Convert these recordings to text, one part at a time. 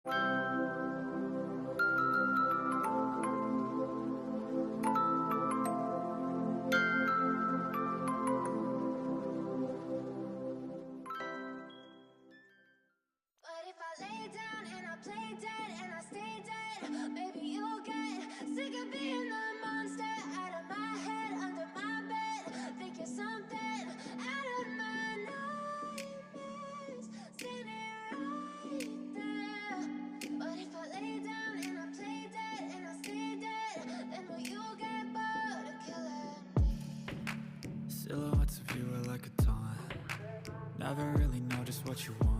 if I lay down and I play dead and I stay dead, maybe you'll get sick of being the monster out of my head, under my bed. Think you're something out of my nightmares, standing right there. But if I lay down and I play dead and I stay dead, then will you get bored of killing me? Silhouettes of you are like a taunt. Never really know just what you want.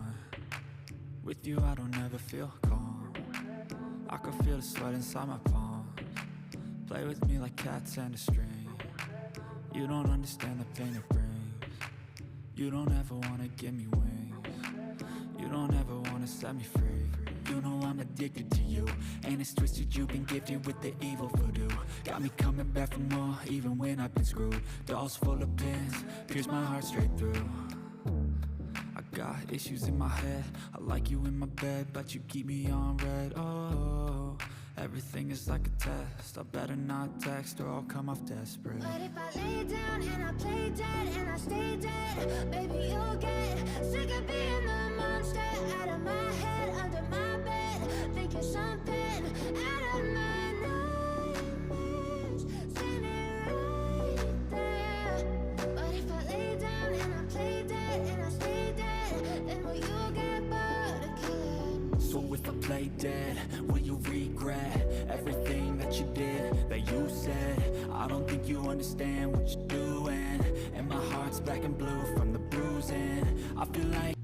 With you I don't ever feel calm. I can feel the sweat inside my palms. Play with me like cats and a string. You don't understand the pain it brings. You don't ever wanna give me wings. You don't ever wanna set me free. You know I'm addicted to you, and it's twisted, you've been gifted with the evil voodoo. Got me coming back for more, even when I've been screwed. Dolls full of pins, pierce my heart straight through. I got issues in my head, I like you in my bed, but you keep me on red. Oh, everything is like a test, I better not text or I'll come off desperate. But if I lay down and I play dead and I stay dead, maybe you'll get sick of being the monster out of my head, under my bed. Think you're something out of my nightmares, standing right there. But if I lay down and I play dead and I stay dead, then will you get bored of killing me? So if I play dead, will you regret everything that you did, that you said? I don't think you understand what you're doing, and my heart's black and blue from the bruising. I feel like